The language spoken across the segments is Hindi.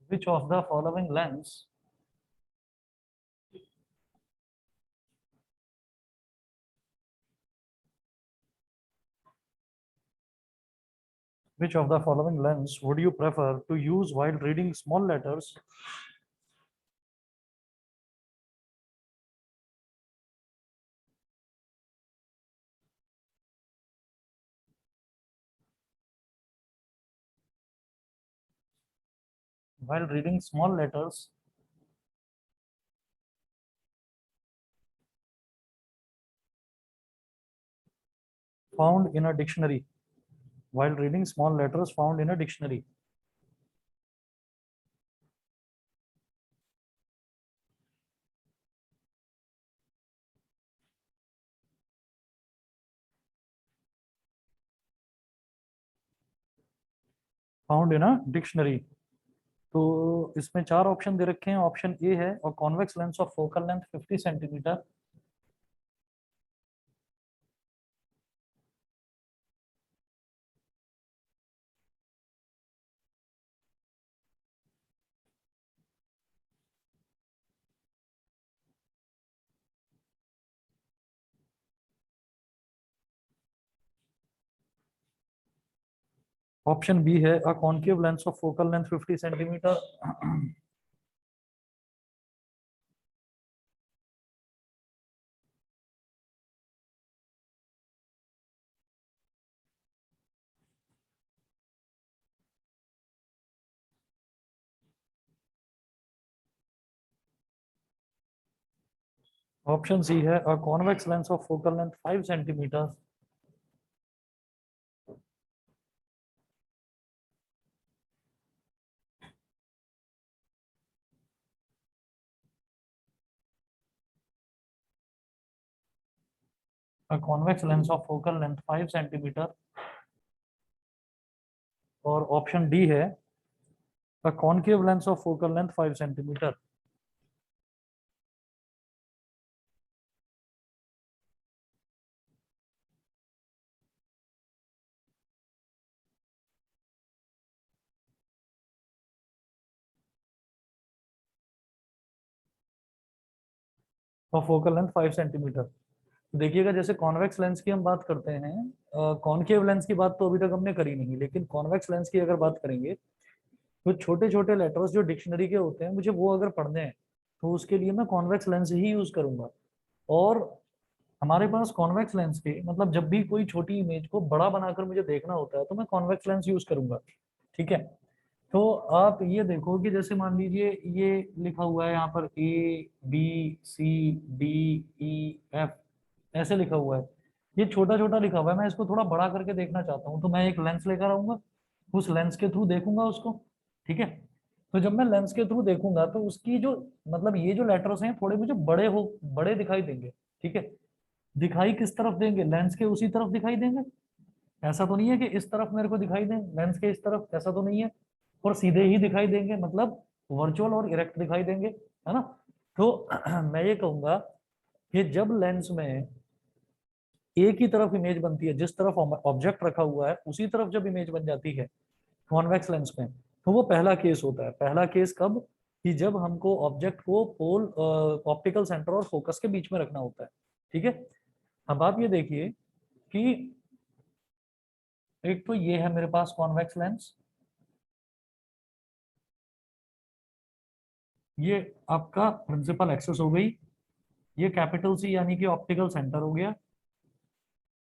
Which of the following lens which of the following lens would you prefer to use while reading small letters while reading small letters found in a dictionary? While reading small letters found in a dictionary. Found in a dictionary. तो इसमें चार ऑप्शन दे रखे हैं। ऑप्शन ए है और convex lens of focal length 50 centimeter. Option B है a concave lens of focal length 50 centimeter. Option C है a convex lens of focal length 5 centimeter. A convex lens of focal length 5 centimeter. और ऑप्शन डी है a concave lens of focal length 5 centimeter. और फोकल लेंथ 5 सेंटीमीटर। देखिएगा जैसे कॉन्वेक्स लेंस की हम बात करते हैं, कॉनकेव लेंस की बात तो अभी तक हमने करी नहीं, लेकिन कॉन्वेक्स लेंस की अगर बात करेंगे तो छोटे छोटे लेटर्स जो डिक्शनरी के होते हैं मुझे वो अगर पढ़ने हैं तो उसके लिए मैं कॉन्वेक्स लेंस ही यूज करूंगा। और हमारे पास कॉन्वेक्स लेंस के मतलब जब भी कोई छोटी इमेज को बड़ा बनाकर मुझे देखना होता है तो मैं कॉन्वेक्स लेंस यूज करूंगा। ठीक है। तो आप ये देखो कि जैसे मान लीजिए ये लिखा हुआ है यहाँ पर ABCDEF ऐसे लिखा हुआ है। ये छोटा छोटा लिखा हुआ है, मैं इसको थोड़ा बड़ा करके देखना चाहता हूँ तो मैं एक लेंस लेकर आऊंगा, उस लेंस के थ्रू देखूंगा उसको। ठीक है। तो जब मैं लेंस के थ्रू देखूंगा तो उसकी जो मतलब ये जो लेटर्स हैं थोड़े मुझे बड़े दिखाई देंगे। ठीक है। दिखाई किस तरफ देंगे? लेंस के उसी तरफ दिखाई देंगे। ऐसा तो नहीं है कि इस तरफ मेरे को दिखाई दें लेंस के इस तरफ, ऐसा तो नहीं है। और सीधे ही दिखाई देंगे मतलब वर्चुअल और इरेक्ट दिखाई देंगे, है ना। तो मैं ये कहूंगा कि जब लेंस में एक ही तरफ इमेज बनती है, जिस तरफ ऑब्जेक्ट रखा हुआ है उसी तरफ जब इमेज बन जाती है कॉन्वेक्स लेंस में, तो वो पहला केस होता है। पहला केस कब? कि जब हमको ऑब्जेक्ट को पोल ऑप्टिकल सेंटर और फोकस के बीच में रखना होता है। ठीक है। अब आप ये देखिए कि एक तो ये है मेरे पास कॉन्वेक्स लेंस, ये आपका प्रिंसिपल एक्सेस हो गई, ये कैपिटल सी यानी कि ऑप्टिकल सेंटर हो गया,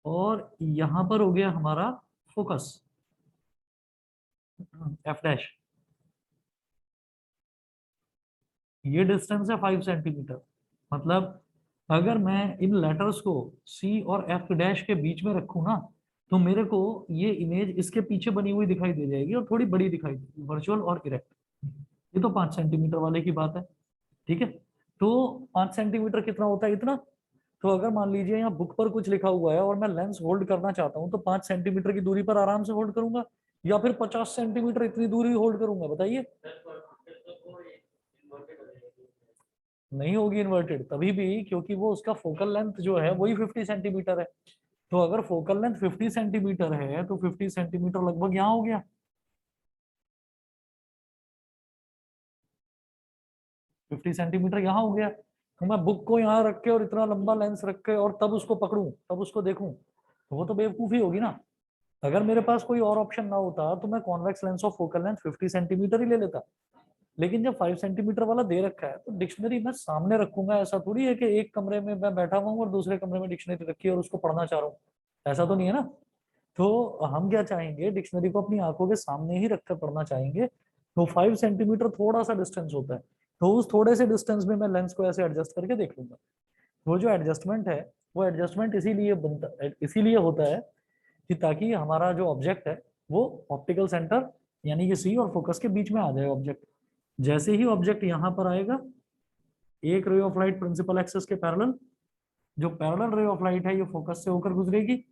और यहां पर हो गया हमारा फोकस एफ डैश। ये डिस्टेंस है 5 सेंटीमीटर। मतलब अगर मैं इन लेटर्स को सी और एफ डैश के बीच में रखूं ना तो मेरे को ये इमेज इसके पीछे बनी हुई दिखाई दे जाएगी और थोड़ी बड़ी दिखाई देगी, वर्चुअल और इरेक्ट। ये तो 5 सेंटीमीटर वाले की बात है। ठीक है। तो 5 सेंटीमीटर कितना होता है? इतना। तो अगर मान लीजिए यहाँ बुक पर कुछ लिखा हुआ है और मैं लेंस होल्ड करना चाहता हूँ तो 5 सेंटीमीटर की दूरी पर आराम से होल्ड करूंगा, या फिर 50 सेंटीमीटर इतनी दूरी होल्ड करूंगा, बताइए। नहीं होगी इन्वर्टेड तभी भी, क्योंकि वो उसका फोकल लेंथ जो है वही 50 सेंटीमीटर है। तो अगर फोकल लेंथ 50 सेंटीमीटर है तो 50 सेंटीमीटर लगभग यहाँ हो गया। 50 सेंटीमीटर यहाँ हो गया। तो मैं बुक को यहाँ रख के और इतना लंबा लेंस रख के और तब उसको पकड़ूं, तब उसको देखूं, तो वो तो बेवकूफी होगी ना। अगर मेरे पास कोई और ऑप्शन ना होता तो मैं convex lens of focal length 50 centimeter ही ले लेता। लेकिन जब 5 सेंटीमीटर वाला दे रखा है तो डिक्शनरी मैं सामने रखूंगा। ऐसा थोड़ी है कि एक कमरे में मैं बैठा हुआ हूँ और दूसरे कमरे में डिक्शनरी रखी है और उसको पढ़ना चाह रहा हूँ, ऐसा तो नहीं है ना। तो हम क्या चाहेंगे, डिक्शनरी को अपनी आंखों के सामने ही रखकर पढ़ना चाहेंगे। तो 5 सेंटीमीटर थोड़ा सा डिस्टेंस होता है, तो उस थोड़े से डिस्टेंस में मैं लेंस को ऐसे एडजस्ट करके देख लूंगा। वो जो एडजस्टमेंट है, वो एडजस्टमेंट इसीलिए होता है कि ताकि हमारा जो ऑब्जेक्ट है वो ऑप्टिकल सेंटर यानी कि सी और फोकस के बीच में आ जाए ऑब्जेक्ट। जैसे ही ऑब्जेक्ट यहाँ पर आएगा, एक ray of light principal axis के पैरेलल, जो पैरेलल रे ऑफ लाइट है ये फोकस से होकर गुजरेगी,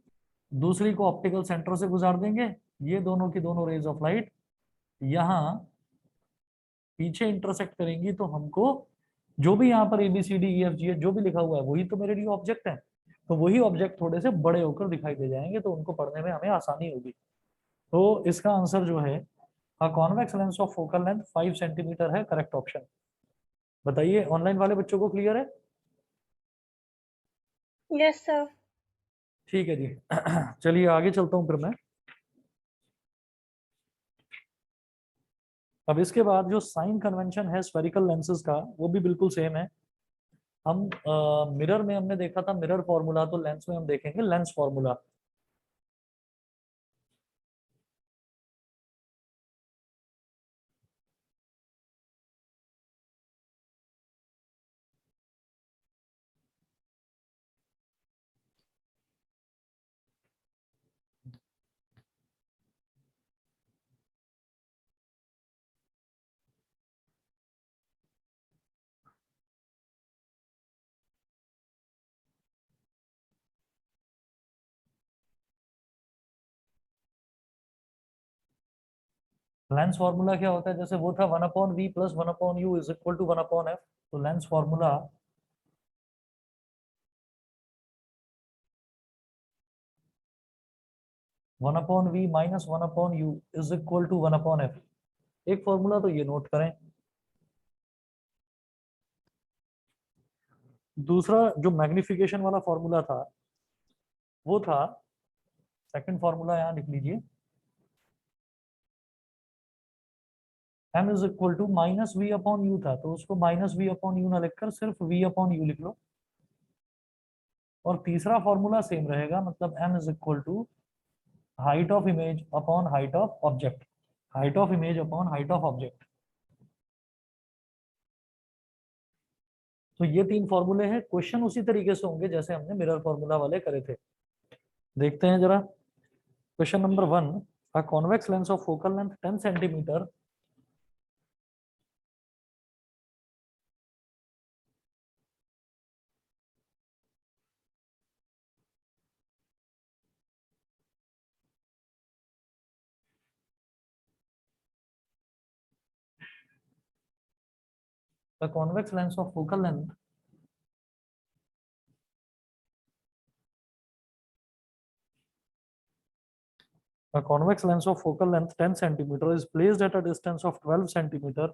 दूसरी को ऑप्टिकल सेंटर से गुजार देंगे। ये दोनों की दोनों रेज ऑफ लाइट यहाँ पीछे इंटरसेक्ट करेंगी, तो हमको जो भी यहाँ पर ABCDEFG जो भी लिखा हुआ है वही तो मेरे लिए ऑब्जेक्ट है। तो वही ऑब्जेक्ट थोड़े से बड़े होकर दिखाई दे जाएंगे, तो उनको पढ़ने में हमें आसानी होगी। तो इसका आंसर जो है, convex lens of focal length 5 centimetre है करेक्ट ऑप्शन। बताइए ऑनलाइन वाले बच्चों को क्लियर है? Yes sir. ठीक है जी। चलिए आगे चलता हूँ फिर मैं। अब इसके बाद जो साइन कन्वेंशन है स्फेरिकल लेंसेज का वो भी बिल्कुल सेम है। हम मिरर में हमने देखा था मिरर फॉर्मूला, तो लेंस में हम देखेंगे लेंस फॉर्मूला। लेंस फॉर्मूला क्या होता है, जैसे वो था 1/v plus 1/u is equal to 1/f। तो lens formula 1/v minus 1/u is equal to 1/f। एक फॉर्मूला तो ये नोट करें। दूसरा जो मैग्निफिकेशन वाला फॉर्मूला था वो था, सेकंड फॉर्मूला यहाँ लिख लीजिए, m is equal to minus V upon U था, तो उसको माइनस वी अपॉन यू ना लिखकर सिर्फ v अपॉन यू लिख लो। और तीसरा फॉर्मूला सेम रहेगा, मतलब m is equal to height of image upon height of object, height of image upon height of object. तो ये तीन फॉर्मूले हैं। क्वेश्चन उसी तरीके से होंगे जैसे हमने मिरर फॉर्मूला वाले करे थे। देखते हैं जरा। Question number 1, a convex lens of focal length 10 centimetre the convex lens of focal length a convex lens of focal length 10 centimeter is placed at a distance of 12 centimeter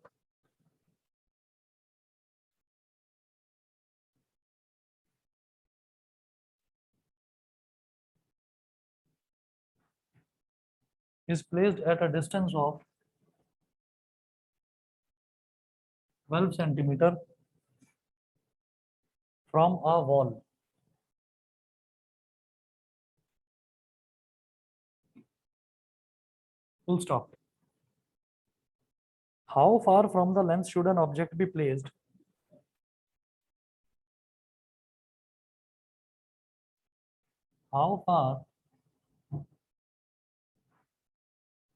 is placed at a distance of 12 centimeter from a wall. Full stop. How far from the lens should an object be placed? How far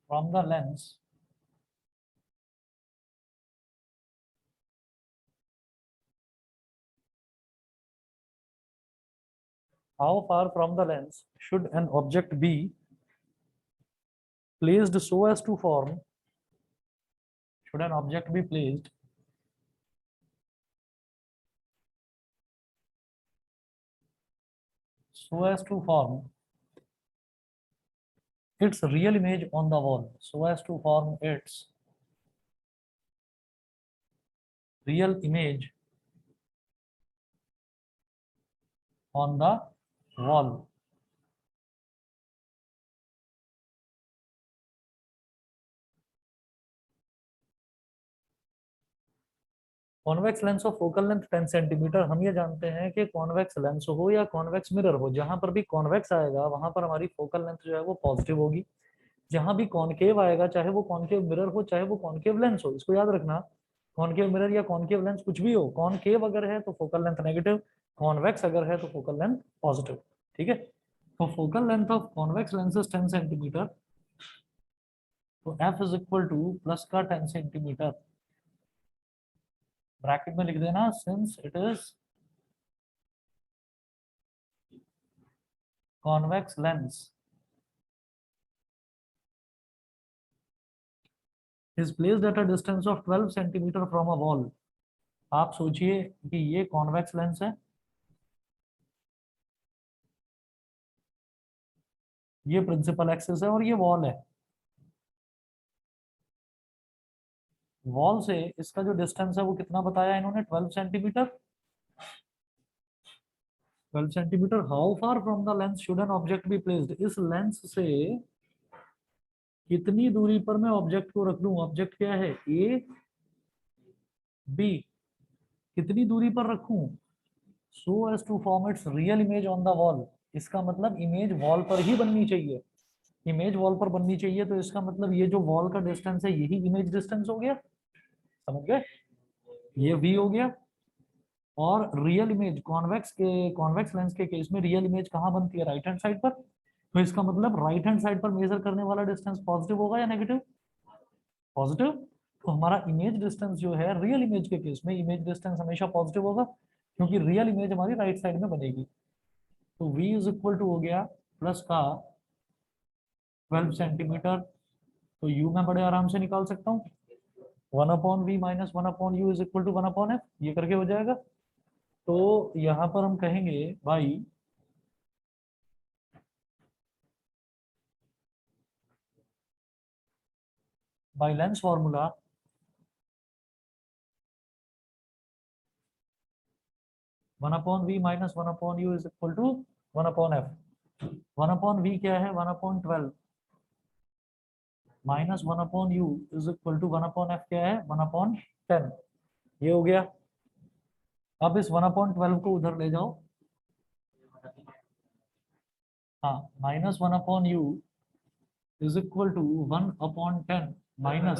from the lens how far from the lens should an object be placed so as to form should an object be placed so as to form its real image on the wall, so as to form its real image on the wall. Convex lens of focal length 10 centimetre. हम ये जानते हैं कि कॉन्वेक्स लेंस हो या कॉन्वेक्स मिरर हो, जहां पर भी कॉन्वेक्स आएगा वहां पर हमारी फोकल लेंथ जो है वो पॉजिटिव होगी। जहां भी कॉनकेव आएगा, चाहे वो कॉनकेव मिरर हो चाहे वो कॉनकेव लेंस हो, इसको याद रखना, कॉनकेव मिरर या कॉनकेव लेंस कुछ भी हो, कॉनकेव अगर है तो फोकल लेंथ नेगेटिव, कॉन्वेक्स अगर है तो फोकल लेंथ पॉजिटिव। ठीक है, तो focal length of convex lens is 10 centimeter, तो F is equal to plus का 10 सेंटीमीटर, ब्रैकेट में लिख देना since it is convex lens is placed at a distance of 12 centimeter from a wall. आप सोचिए कि ये कॉन्वेक्स लेंस है, ये प्रिंसिपल एक्सिस है और ये वॉल है। वॉल से इसका जो डिस्टेंस है वो कितना बताया इन्होंने, 12 centimetre. 12 centimetre. How far from the lens should an object be placed, इस लेंस से कितनी दूरी पर मैं ऑब्जेक्ट को रख लूं। ऑब्जेक्ट क्या है, ए बी, कितनी दूरी पर रखूं, so as to form its real image on the wall. इसका मतलब इमेज वॉल पर ही बननी चाहिए, इमेज वॉल पर बननी चाहिए, तो इसका मतलब ये जो वॉल का डिस्टेंस है यही इमेज डिस्टेंस हो गया, समझ गए, ये वी हो गया। और रियल इमेज कॉन्वेक्स लेंस के केस में रियल इमेज कहाँ बनती है, राइट हैंड साइड पर, तो इसका मतलब राइट हैंड साइड पर मेजर करने वाला डिस्टेंस पॉजिटिव होगा या नेगेटिव, पॉजिटिव। तो हमारा इमेज डिस्टेंस जो है रियल इमेज के केस में इमेज डिस्टेंस हमेशा पॉजिटिव होगा, क्योंकि रियल इमेज हमारी राइट साइड में बनेगी। तो v इज इक्वल टू हो गया प्लस का 12 सेंटीमीटर, तो u मैं बड़े आराम से निकाल सकता हूँ, 1/v minus 1/u is equal to 1/f, ये करके हो जाएगा। तो यहाँ पर हम कहेंगे भाई by lens formula 1/v minus 1/u is equal to 1/f। 1/v क्या है, 1/12 minus 1/u is equal to 1/f क्या है, 1/10। ये हो गया। अब इस 1/12 को उधर ले जाओ, हाँ, minus 1/u is equal to 1/10 minus,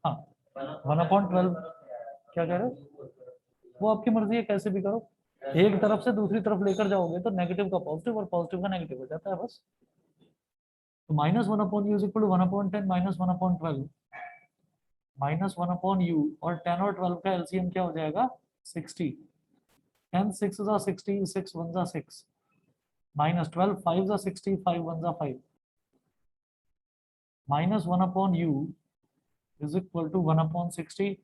हाँ, 1/12। क्या कह रहे हो, वो आपकी मर्जी है, कैसे भी करो, एक तरफ से दूसरी तरफ लेकर जाओगे तो नेगेटिव का पॉजिटिव और पॉजिटिव का नेगेटिव हो जाता है बस। तो minus 1/u is equal to 1/10 minus 1/12 minus 1/u, और 10 और 12 का एलसीएम क्या हो जाएगा, 60। 10 6 जा 60, 6 1 जा 6, माइनस 12 5 जा 60, 5 1 जा 5, minus 1/u is equal to 1/60।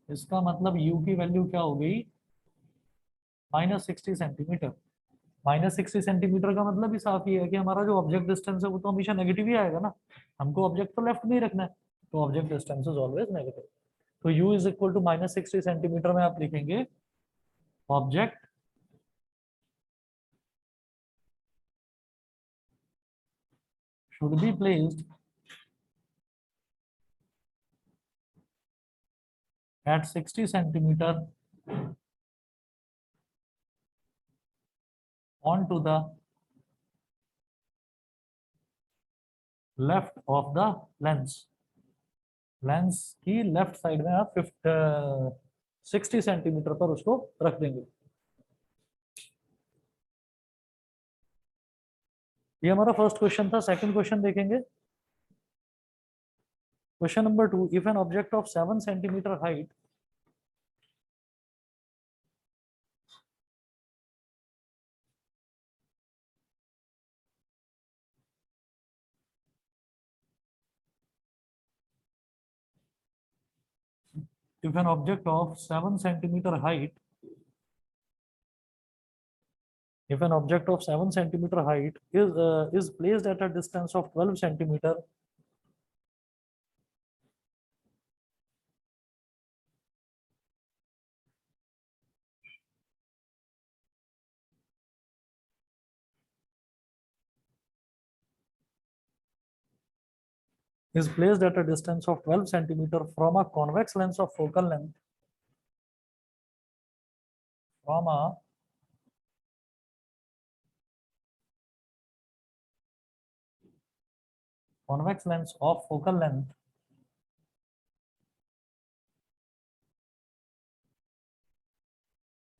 इसका मतलब u की वैल्यू क्या हो गई, -60 सेंटीमीटर। -60 सेंटीमीटर का मतलब ही साफ ये है कि हमारा जो ऑब्जेक्ट डिस्टेंस है वो तो हमेशा नेगेटिव ही आएगा ना, हमको ऑब्जेक्ट तो लेफ्ट में ही रखना है, तो object distance is always negative. तो u is equal to -60 centimetre में आप लिखेंगे object should be placed at 60 centimeter onto the left of the lens। Lens की लेफ्ट साइड में आप 60 सेंटीमीटर पर उसको रख देंगे। ये हमारा फर्स्ट क्वेश्चन था। सेकंड क्वेश्चन देखेंगे, question number 2, if an object of 7 centimetre height if an object of 7 centimeter height if an object of 7 centimeter height is placed at a distance of 12 centimeter is placed at a distance of 12 centimeter from a convex lens of focal length from a convex lens of focal length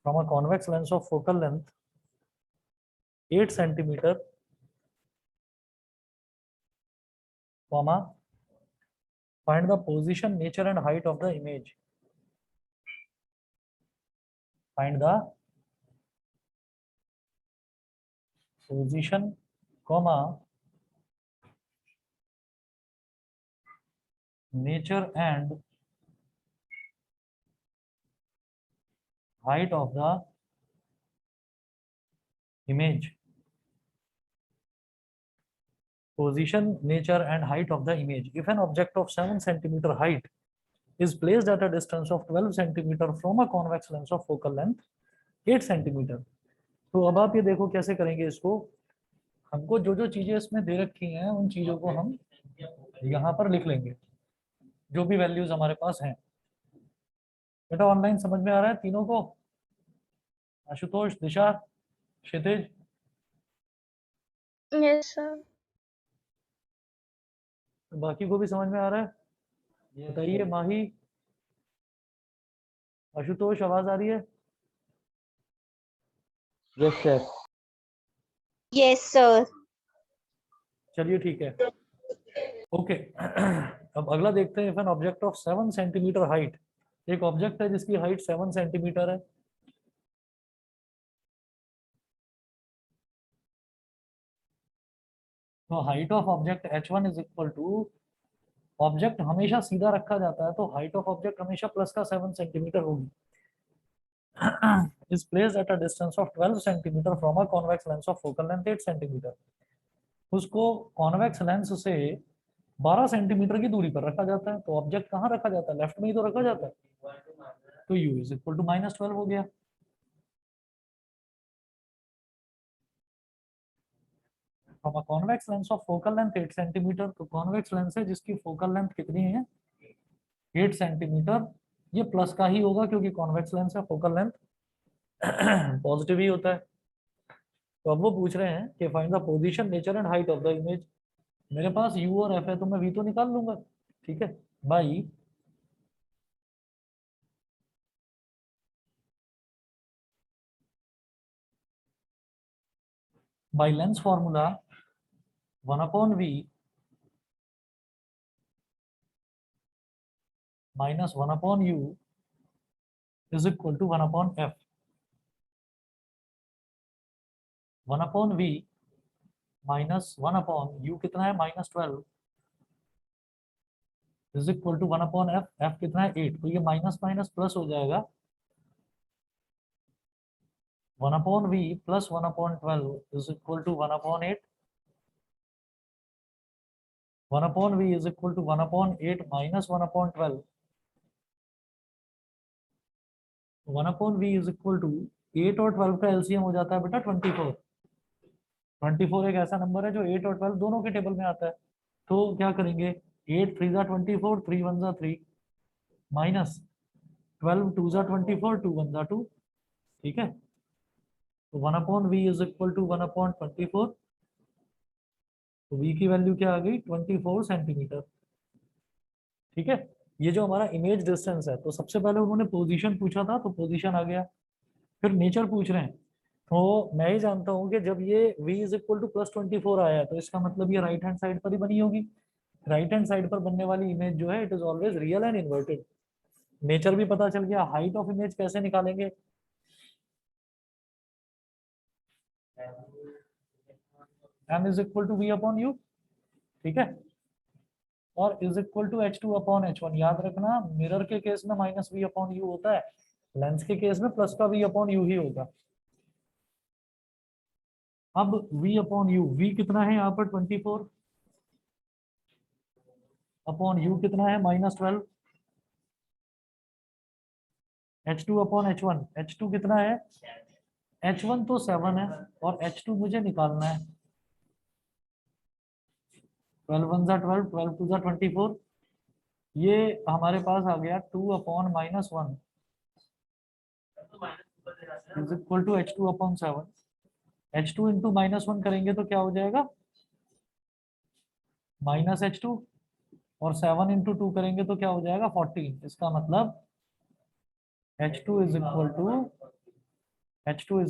from a convex lens of focal length 8 centimeter, comma, find the position, nature and height of the image. Find the position, comma, nature and height of the image. Position, nature and height of the image. If an object of 7 centimeter height is placed at a distance of 12 centimeter from a convex lens of focal length 8 centimeter. तो अब आप ये देखो कैसे करेंगे इसको। हमको जो जो चीजें इसमें दे रखी हैं उन चीजों को हम यहाँ पर लिख लेंगे, जो भी वैल्यूज हमारे पास हैं। बेटा ऑनलाइन समझ में आ रहा है तीनों को? आशुतोष, दिशा, क्षितिज? Yes sir. बाकी को भी समझ में आ रहा है? बताइए माही, आशुतोष, आवाज आ रही है? Yes sir. Yes sir. चलिए ठीक है, ओके। अब अगला देखते हैं। If an object of 7 centimetre height, एक ऑब्जेक्ट है जिसकी हाइट 7 सेंटीमीटर है। तो height of object h1 is equal to, object हमेशा सीधा रखा जाता है तो हाइट ऑफ ऑब्जेक्ट हमेशा प्लस का 7 सेंटीमीटर होगी। is placed at a distance of 12 centimeter from a convex lens of focal length 8 centimeter. उसको कॉन्वेक्स लेंस से 12 सेंटीमीटर की दूरी पर रखा जाता है। तो ऑब्जेक्ट कहाँ रखा जाता है? लेफ्ट में ही तो रखा जाता है। तो u इज इक्वल टू -12 हो गया। From a convex lens of focal length 8 centimetre, तो कॉन्वेक्स लेंस है जिसकी फोकल लेंथ कितनी है? 8 सेंटीमीटर। ये प्लस का ही होगा क्योंकि कॉन्वेक्स लेंस है, फोकल लेंथ पॉजिटिव ही होता है। तो अब वो पूछ रहे हैं कि find the position, nature and height of the image. मेरे पास u और f है तो मैं v तो निकाल लूंगा, ठीक है, by lens formula 1/v minus 1/u is equal to 1/f। 1/v minus 1/u कितना है? -12 is equal to 1/f। f कितना है? 8। तो ये माइनस माइनस प्लस हो जाएगा। 1/v plus 1/12 is equal to 1/8। 1/v is equal to 1/8 minus 1/12। 1/v is equal to 8 और 12 का एलसीएम हो जाता है बेटा 24। 24 एक ऐसा नंबर है जो 8 और 12 दोनों के टेबल में आता है। तो क्या करेंगे? 8 3 जा 24, 3 1 जा 3, माइनस 12 2 जा 24, 2 1 जा 2, ठीक है। तो 1/v इज इक्वल टू 1/24। तो v की वैल्यू क्या आ गई? 24 सेंटीमीटर, ठीक है। ये जो हमारा इमेज डिस्टेंस है, तो सबसे पहले उन्होंने पोजीशन पूछा था तो पोजीशन आ गया। फिर नेचर पूछ रहे हैं, तो मैं ही जानता हूँ कि जब ये v इज इक्वल टू +24 आया है तो इसका मतलब ये राइट हैंड साइड पर ही बनी होगी। राइट हैंड साइड पर बनने वाली इमेज जो है it is always real and inverted. Nature भी पता चल गया। हाइट ऑफ इमेज कैसे निकालेंगे? m is equal to v/u, ठीक है, और इज इक्वल टू h2/h1। याद रखना मिरर के केस में -v/u होता है, लेंस के केस में प्लस का v/u ही होगा। अब v/u, v कितना है यहाँ पर? 24 अपॉन u कितना है? -12। h2/h1, h2 कितना है? h1 तो 7 है और h2 मुझे निकालना है। 12 वन ज़ा 12, 12 टू ज़ा 24, ये हमारे पास आ गया 2/-1 is equal to H2/7। H2 into -1 करेंगे तो क्या हो जाएगा, -H2, और 7 इंटू 2 करेंगे तो क्या हो जाएगा 14। इसका मतलब H2 is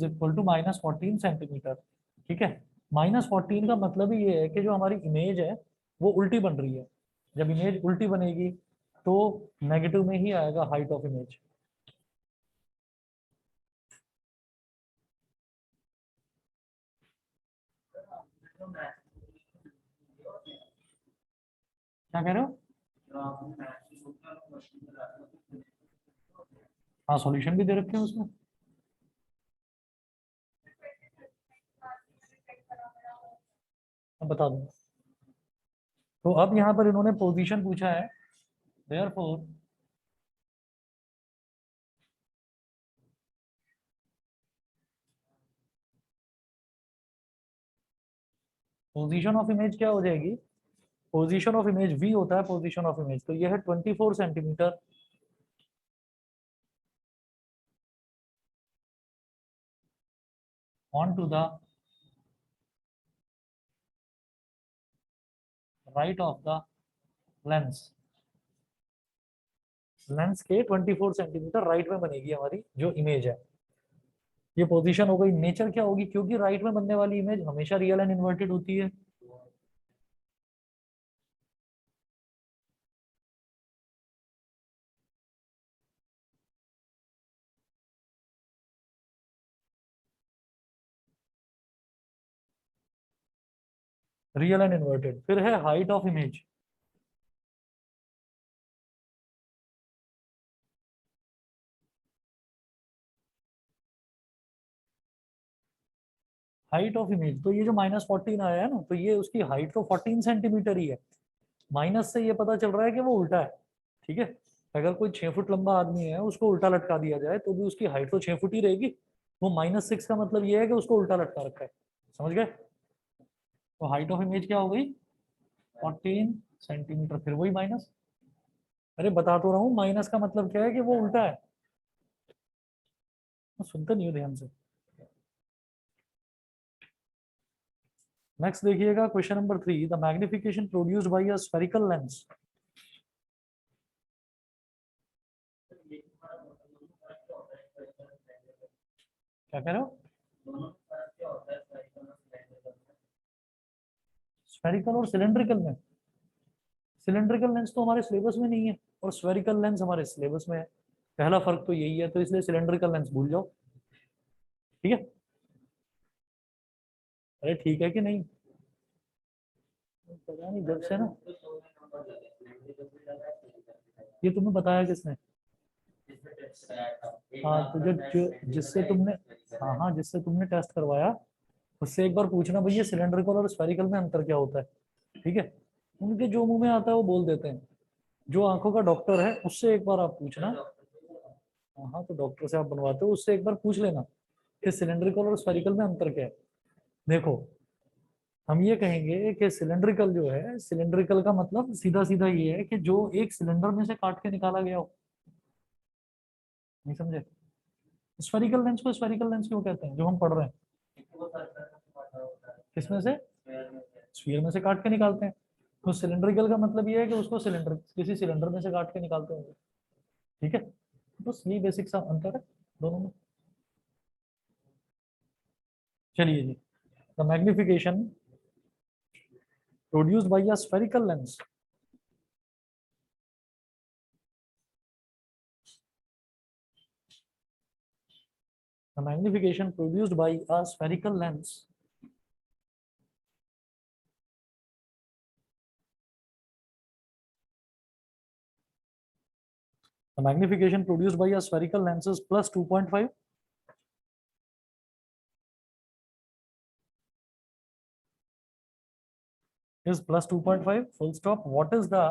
equal to -14 centimetre. ठीक है, -14 का मतलब ही ये है कि जो हमारी इमेज है वो उल्टी बन रही है। जब इमेज उल्टी बनेगी तो नेगेटिव में ही आएगा हाइट ऑफ इमेज। क्या कह रहे हो? हाँ, सॉल्यूशन भी दे रखे हैं उसमें। मैं बता दूंगा। तो अब यहाँ पर इन्होंने पोजीशन पूछा है, देयरफॉर पोजीशन ऑफ इमेज क्या हो जाएगी, पोजीशन ऑफ इमेज v होता है पोजीशन ऑफ इमेज, तो यह है 24 centimetre on to the right of the lens. Lens के 24 सेंटीमीटर राइट में बनेगी हमारी जो इमेज है। ये पोजीशन हो गई। नेचर क्या होगी, क्योंकि राइट में बनने वाली इमेज हमेशा रियल एंड इन्वर्टेड होती है। Real and inverted. फिर है height of image. Height of image, तो ये जो -14 आया है ना, तो ये उसकी हाइट तो 14 सेंटीमीटर ही है। माइनस से ये पता चल रहा है कि वो उल्टा है। ठीक है, अगर कोई 6 फुट लंबा आदमी है उसको उल्टा लटका दिया जाए तो भी उसकी हाइट तो 6 फुट ही रहेगी। वो -6 का मतलब ये है कि उसको उल्टा लटका रखा है। समझ गए? तो हाइट ऑफ इमेज क्या हो गई, 14 सेंटीमीटर, फिर वही माइनस। अरे बता तो रहा हूँ, माइनस का मतलब क्या है कि वो उल्टा है। सुनते नहीं हो ध्यान से। नेक्स्ट देखिएगा question number 3, the magnification produced by a spherical lens. क्या कह रहे हो? स्फेरिकल और सिलेंड्रिकल में, सिलेंड्रिकल लेंस तो हमारे सिलेबस में नहीं है और स्फेरिकल लेंस हमारे सिलेबस में है। पहला फर्क तो यही है, तो इसलिए सिलेंड्रिकल लेंस भूल जाओ। ठीक है, अरे ठीक है कि नहीं? पता नहीं जब से ना, ये तुम्हें बताया किसने? हाँ, तो जो जो जिससे तुमने, हाँ हाँ, जिससे तुमने टेस्ट करवाया उससे एक बार पूछना भैया सिलेंड्रिकल और स्फेरिकल में अंतर क्या होता है। ठीक है, उनके जो मुंह में आता है वो बोल देते हैं। जो आंखों का डॉक्टर है उससे एक बार आप पूछना। हाँ हाँ, तो डॉक्टर से आप बनवाते हो, उससे एक बार पूछ लेना कि सिलेंड्रिकल और स्फेरिकल में अंतर क्या है। देखो, हम ये कहेंगे कि सिलेंड्रिकल जो है, सिलेंड्रिकल का मतलब सीधा सीधा ये है कि जो एक सिलेंडर में से काट के निकाला गया हो। नहीं समझे? स्फेरिकल लेंस को स्फेरिकल लेंस क्यों कहते हैं, जो हम पढ़ रहे हैं? किसमें से? स्फीयर में से काट के निकालते हैं। तो सिलेंड्रिकल का मतलब ये है कि उसको सिलेंडर, किसी सिलेंडर में से काट के निकालते होंगे। ठीक है, बस यही बेसिक सा अंतर है दोनों में। चलिए जी, the magnification produced by a spherical lens. The magnification produced by a spherical lens the magnification produced by a spherical lens is plus 2.5, is plus 2.5 full stop. What is the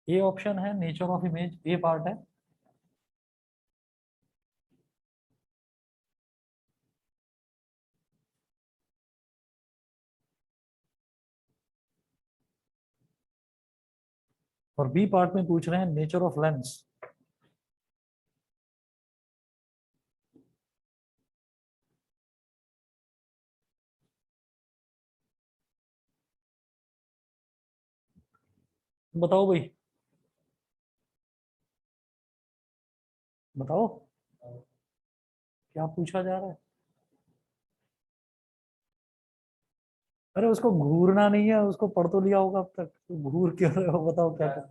A option है nature of image, A part है। और बी पार्ट में पूछ रहे हैं नेचर ऑफ लेंस। बताओ भाई, बताओ क्या पूछा जा रहा है। अरे उसको घूरना नहीं है, उसको पढ़ तो लिया होगा अब तक, तो घूर क्यों रहे हो, बताओ क्या कर।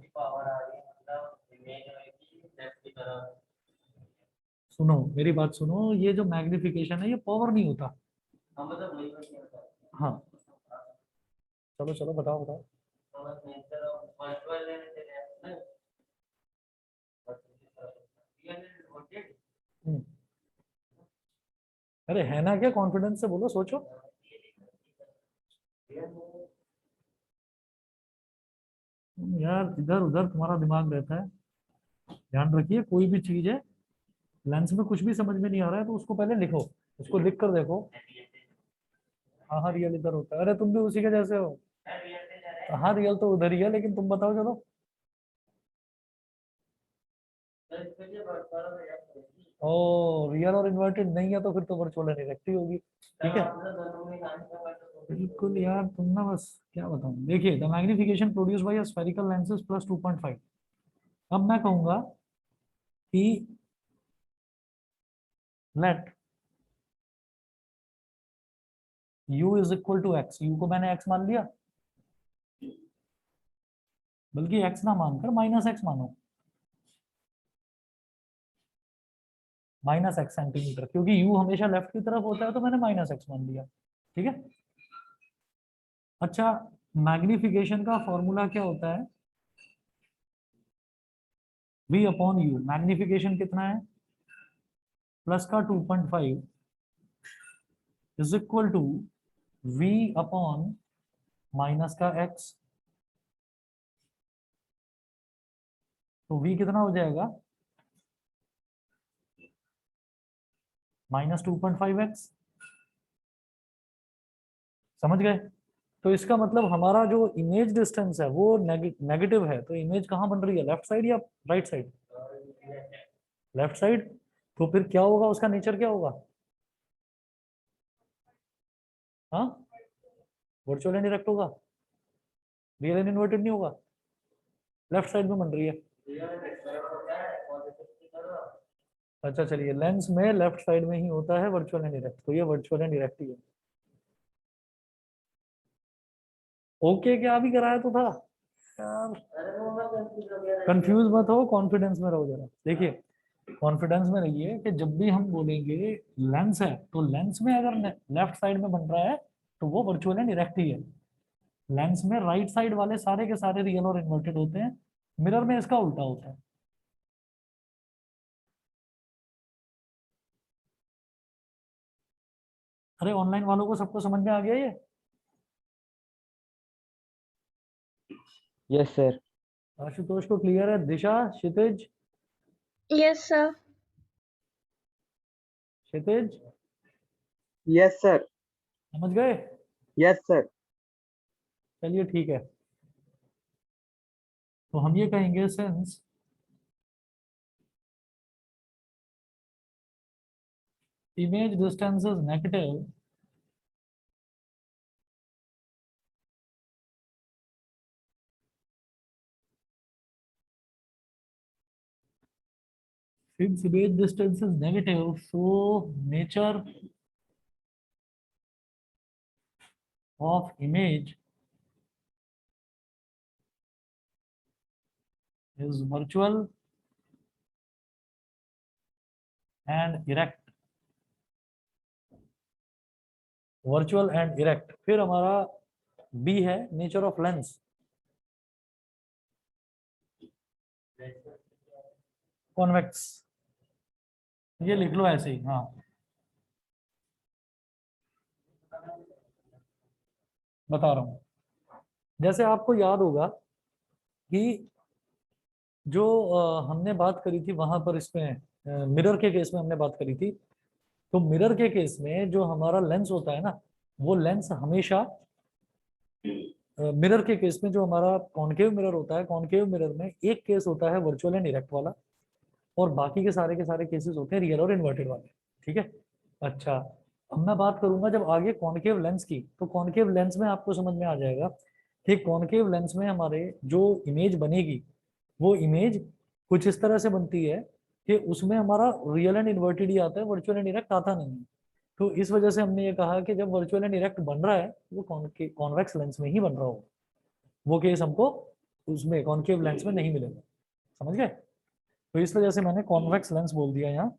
सुनो मेरी बात सुनो, ये जो मैग्निफिकेशन है ये पावर नहीं होता। हाँ चलो चलो बताओ बताओ। हम्म, अरे है ना, क्या कॉन्फिडेंस से बोलो, सोचो। यार इधर उधर तुम्हारा दिमाग रहता है। ध्यान रखिए, कोई भी चीज है, लेंस में कुछ भी समझ में नहीं आ रहा है तो उसको पहले लिखो, उसको लिख कर देखो। हाँ हाँ रियल इधर होता है, अरे तुम भी उसी के जैसे हो। हाँ रियल तो उधर ही है, लेकिन तुम बताओ चलो। ओ रियल और इन्वर्टेड नहीं है तो फिर तो वर्चुअल एनिरेक्टी होगी। ठीक है, बिल्कुल यार, तुम ना बस क्या बताऊं। देखिए, the magnification produce by spherical lenses plus 2.5। अब मैं कहूंगा कि let u is equal to X. U को मैंने x मान लिया, बल्कि x ना मानकर माइनस एक्स मानो, माइनस एक्स सेंटीमीटर, क्योंकि u हमेशा लेफ्ट की तरफ होता है तो मैंने माइनस एक्स मान लिया। ठीक है। अच्छा, मैग्निफिकेशन का फॉर्मूला क्या होता है? v upon you. मैग्निफिकेशन कितना है? प्लस का 2.5 is equal to v upon minus का x। तो v कितना हो जाएगा? -2.5x। समझ गए? तो इसका मतलब हमारा जो इमेज डिस्टेंस है वो नेगेटिव है, तो इमेज कहाँ बन रही है, लेफ्ट साइड या राइट साइड? Left side. तो फिर क्या होगा, उसका नेचर क्या होगा? हाँ, वर्चुअल एंड डायरेक्ट होगा, रियल एंड इन्वर्टेड नहीं होगा। लेफ्ट साइड में बन रही है। अच्छा चलिए, लेंस में लेफ्ट साइड में ही होता है वर्चुअल एंड डायरेक्ट, तो ये वर्चुअल एंड डायरेक्ट ही है। ओके, क्या अभी कराया तो था यार। कंफ्यूज मत हो, कॉन्फिडेंस में रहो जरा। देखिए, कॉन्फिडेंस में रहिए कि जब भी हम बोलेंगे लेंस है, तो लेंस में अगर लेफ्ट साइड में बन रहा है तो वो वर्चुअल एंड डायरेक्ट ही है। लेंस में राइट साइड वाले सारे के सारे रियल और इन्वर्टेड होते हैं, मिरर में इसका उल्टा होता है। अरे ऑनलाइन वालों को सबको समझ में आ गया ये? Yes sir. आशुतोष को क्लियर है? दिशा, क्षितिज, Yes, sir. क्षितिज यस सर। समझ गए? Yes sir. चलिए ठीक है, तो हम ये कहेंगे since image distance is negative, since image distance is negative, so nature of image is virtual and erect। Virtual and erect. फिर हमारा बी है नेचर ऑफ लेंस। कॉन्वेक्स। ये लिख लो ऐसे ही, हाँ। बता रहा हूं, जैसे आपको याद होगा कि जो हमने बात करी थी वहां पर, इसमें मिरर के केस में हमने बात करी थी। तो मिरर के केस में जो हमारा लेंस होता है ना, वो लेंस हमेशा मिरर के केस में जो हमारा कॉनकेव मिरर होता है, कॉनकेव मिरर में एक केस होता है वर्चुअल एंड इरेक्ट वाला, और बाकी के सारे केसेस होते हैं रियल और इन्वर्टेड वाले। ठीक है। अच्छा, अब मैं बात करूंगा जब आगे कॉनकेव लेंस की, तो कॉनकेव लेंस में आपको समझ में आ जाएगा कि कॉनकेव लेंस में हमारे जो इमेज बनेगी, वो इमेज कुछ इस तरह से बनती है कि उसमें हमारा रियल एंड इन्वर्टेड ही आता है, वर्चुअल एंड इरेक्ट आता नहीं है। तो इस वजह से हमने ये कहा कि जब वर्चुअल एंड इरेक्ट बन रहा है वो कॉन्वेक्स लेंस में ही बन रहा होगा, वो केस हमको उसमें कॉनकेव लेंस में नहीं मिलेगा। समझ गए? तो इस वजह से मैंने कॉन्वेक्स लेंस बोल दिया यहाँ।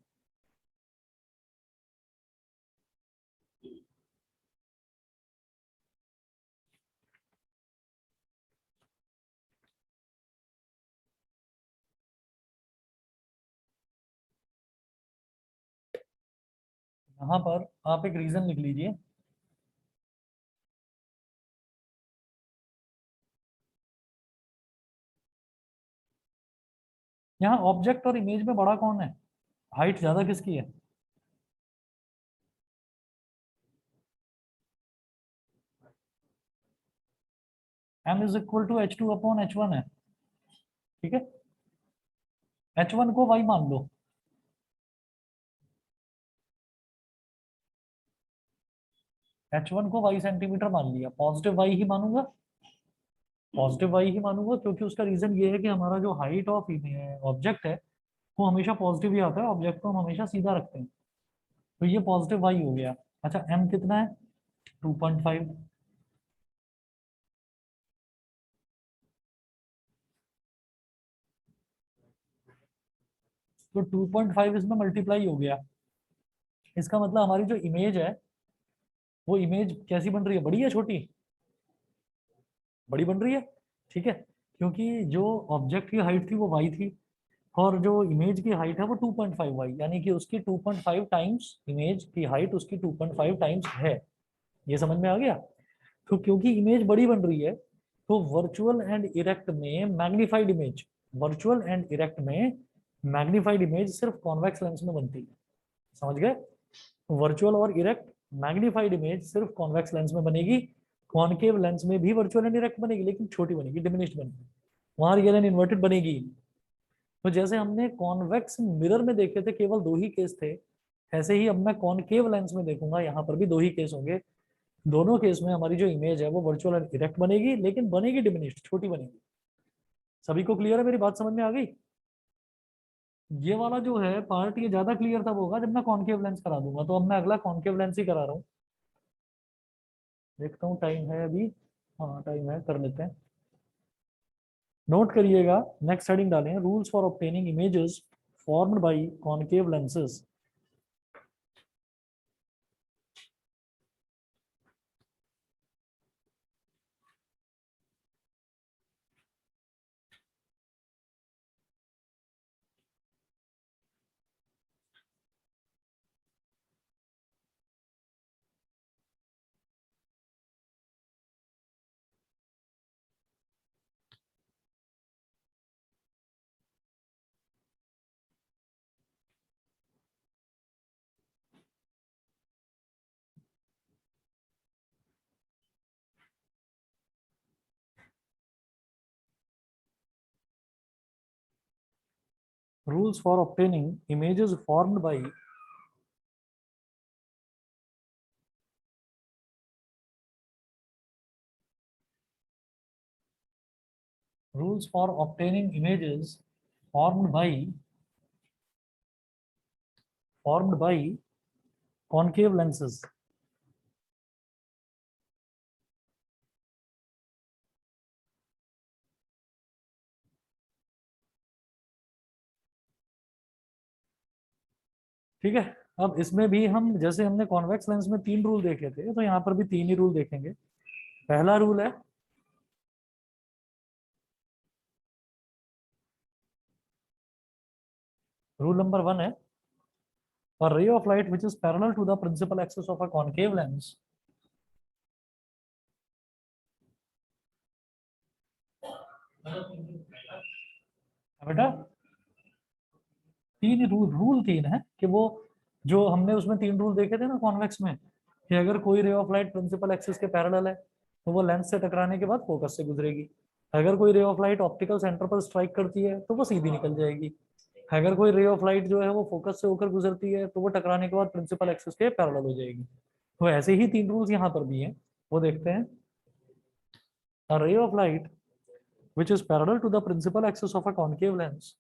यहाँ पर आप एक रीजन लिख लीजिए। यहाँ ऑब्जेक्ट और इमेज में बड़ा कौन है? हाइट ज्यादा किसकी है? m is equal to h2 अपॉन h1 है। ठीक है। h1 को y मान लो। h1 को y सेंटीमीटर मान लिया, पॉजिटिव y ही मानूंगा, पॉजिटिव y ही मानूंगा, क्योंकि उसका रीजन ये है कि हमारा जो हाइट ऑफ ऑब्जेक्ट है वो हमेशा पॉजिटिव ही आता है, ऑब्जेक्ट को हम हमेशा सीधा रखते हैं, तो ये पॉजिटिव y हो गया। अच्छा, m कितना है? 2.5। तो 2.5 इसमें मल्टीप्लाई हो गया। इसका मतलब हमारी जो इमेज है वो इमेज कैसी बन रही है, बड़ी है छोटी? बड़ी बन रही है। ठीक है, क्योंकि जो ऑब्जेक्ट की हाइट थी वो y थी, और जो इमेज की हाइट है वो 2.5 वाई, यानी कि उसकी 2.5 टाइम्स इमेज की हाइट उसकी 2.5 टाइम्स है। ये समझ में आ गया? तो क्योंकि इमेज बड़ी बन रही है, तो वर्चुअल एंड इरेक्ट में magnified image, virtual and erect में मैग्नीफाइड इमेज सिर्फ कॉन्वेक्स लेंस में बनती है। समझ गए? वर्चुअल और इरेक्ट मैग्नीफाइड इमेज सिर्फ कॉन्वेक्स लेंस में बनेगी। कॉनकेव लेंस में भी वर्चुअल एंड इरेक्ट बनेगी, लेकिन छोटी बनेगी, डिमिनिश्ड बनेगी, वहां रियल एंड इन्वर्टेड बनेगी। तो जैसे हमने कॉन्वेक्स मिरर में देखे थे केवल दो ही केस थे, ऐसे ही अब मैं कॉनकेव लेंस में देखूंगा, यहाँ पर भी दो ही केस होंगे। दोनों केस में हमारी जो इमेज है वो वर्चुअल एंड इरेक्ट बनेगी, लेकिन बनेगी डिमिनिश्ड, छोटी बनेगी। सभी को क्लियर है? मेरी बात समझ में आ गई? ये वाला जो है पार्ट ये ज्यादा क्लियर तब होगा जब मैं कॉनकेव लेंस करा दूंगा। तो अब मैं अगला कॉनकेव लेंस ही करा रहा हूँ। देखता हूँ टाइम है अभी। हाँ टाइम है, कर लेते हैं। नोट करिएगा, नेक्स्ट हेडिंग डालें, rules for obtaining images formed by concave lenses. Rules for obtaining images formed by rules for obtaining images formed by concave lenses. ठीक है। अब इसमें भी हम, जैसे हमने कॉन्वेक्स लेंस में 3 रूल देखे थे, तो यहाँ पर भी 3 ही रूल देखेंगे। पहला रूल है, रूल नंबर 1 है, a ray of light which is parallel to the principal axis of a concave lens बेटा, 3 रूल 3 है कि वो जो हमने उसमें 3 रूल देखे थे ना कॉन्वेक्स में, कि अगर कोई ray of light principal axis के पैरेलल है तो वो लेंस से टकराने के बाद फोकस से गुजरेगी। अगर कोई ray of light optical centre पर स्ट्राइक करती है तो वो सीधी निकल जाएगी। अगर कोई रे ऑफ लाइट जो है वो फोकस से होकर गुजरती है तो वो टकराने के बाद प्रिंसिपल एक्सिस के पैरेलल हो जाएगी। तो ऐसे ही 3 रूल्स यहाँ पर भी हैं, वो देखते हैं। A ray of light which is parallel to the principal axis of a concave lens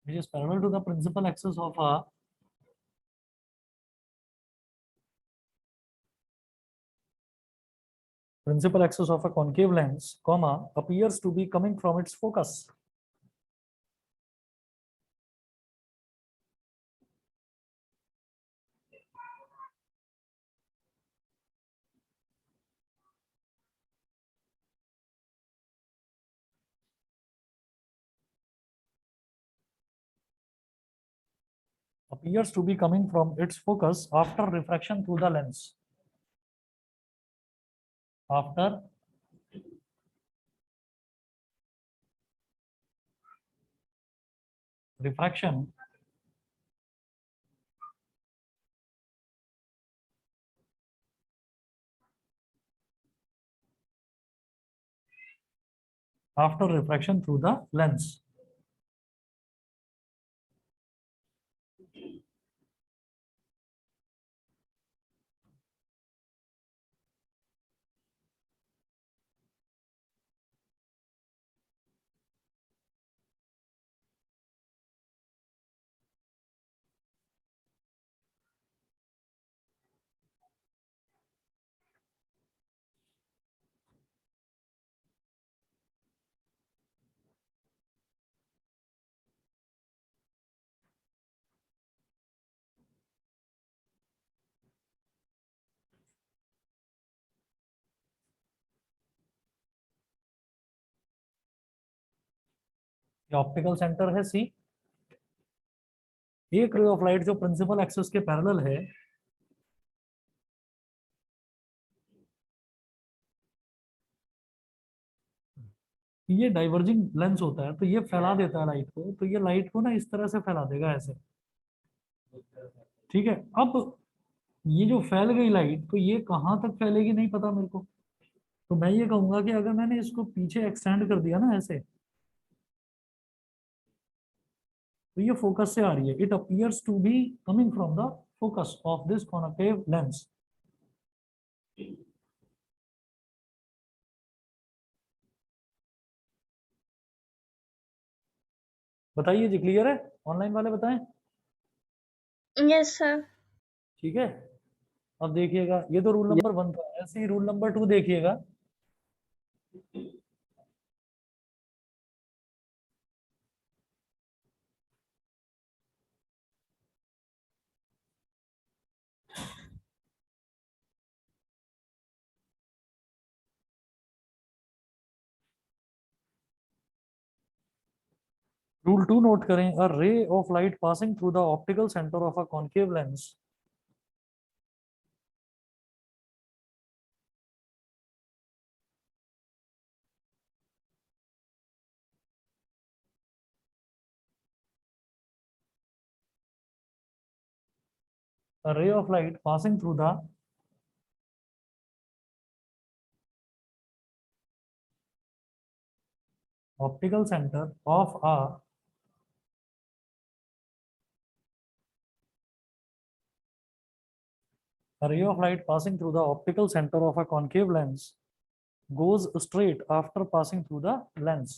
which is parallel to the principal axis of a principal axis of a concave lens, comma, appears to be coming from its focus. Appears to be coming from its focus after refraction through the lens. After refraction after refraction through the lens. Optical centre है सी, एक रे ऑफ लाइट जो प्रिंसिपल एक्सिस के पैरेलल है ये डाइवर्जिंग लेंस होता है, तो ये फैला देता है लाइट को, तो ये लाइट को ना इस तरह से फैला देगा ऐसे। ठीक है, अब ये जो फैल गई लाइट, तो ये कहाँ तक फैलेगी नहीं पता मेरे को। तो मैं ये कहूंगा कि अगर मैंने इसको पीछे एक्सटेंड कर दिया ना ऐसे, तो ये फोकस से आ रही है। It appears to be coming from the focus of this concave lens. बताइए जी, क्लियर है? ऑनलाइन वाले बताएं। Yes, sir. ठीक है, अब देखिएगा, ये तो रूल नंबर 1 था, ऐसे ही रूल नंबर 2 देखिएगा। रूल 2 नोट करें। A ray of light passing through the optical centre of a concave lens a ray of light passing through the optical center of a ray of light passing through the optical center of a concave lens goes straight after passing through the lens.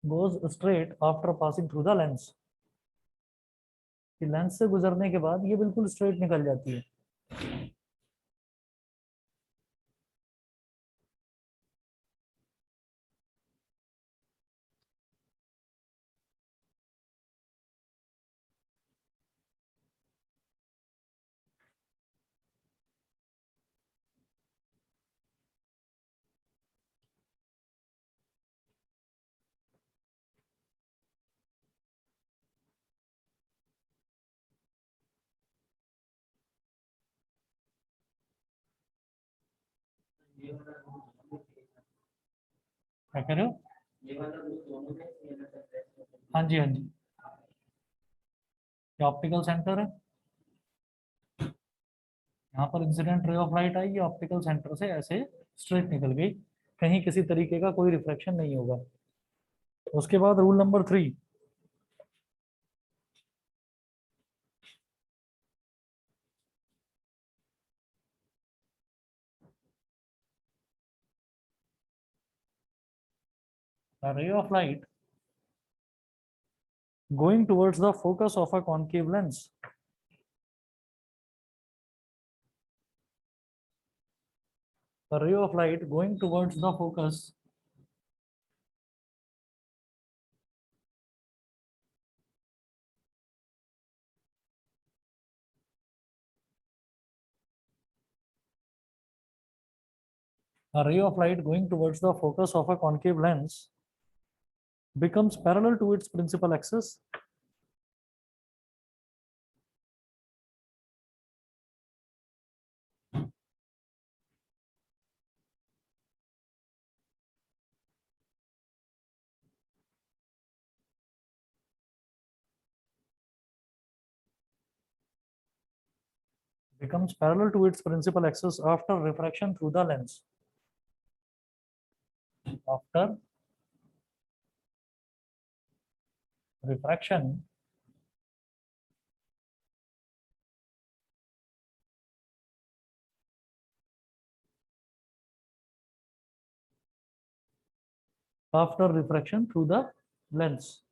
Goes straight after passing through the lens. कि लेंस से गुजरने के बाद ये बिल्कुल स्ट्रेट निकल जाती है। क्या कह रहे हो? हाँ जी, हाँ जी, ये ऑप्टिकल सेंटर है। यहाँ पर incident ray of light I, optical centre से ऐसे स्ट्रेट निकल गई, कहीं किसी तरीके का कोई रिफ्लेक्शन नहीं होगा। उसके बाद rule number 3, a ray of light going towards the focus of a concave lens a ray of light going towards the focus a ray of light going towards the focus of a concave lens becomes parallel to its principal axis becomes parallel to its principal axis after refraction through the lens. After refraction through the lens,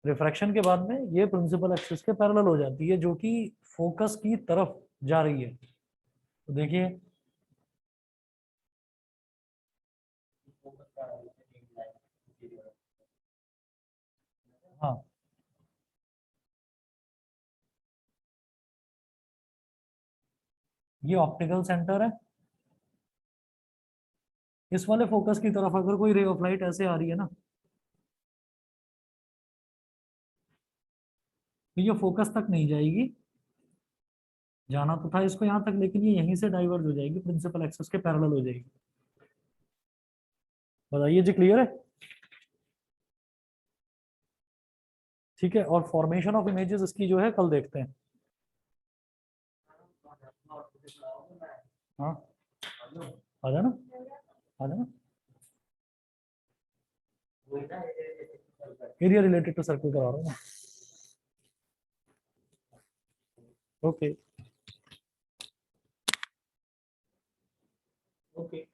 refraction के बाद में ये प्रिंसिपल एक्सिस के पैरेलल हो जाती है, जो कि फोकस की तरफ जा रही है। तो देखिए, हाँ, ये ऑप्टिकल सेंटर है। इस वाले फोकस की तरफ अगर कोई रे ऑफ लाइट ऐसे आ रही है ना, तो ये फोकस तक नहीं जाएगी, जाना तो था इसको यहाँ तक, लेकिन ये यहीं से डाइवर्ज हो जाएगी, प्रिंसिपल एक्सिस के पैरेलल हो जाएगी। बताइए जी, क्लियर है? ठीक है, और फॉर्मेशन ऑफ इमेजेस इसकी जो है कल देखते हैं। हाँ, आ जाना, आ जाना। एरिया रिलेटेड टू सर्कल करा रहा हूँ। Okay, okay.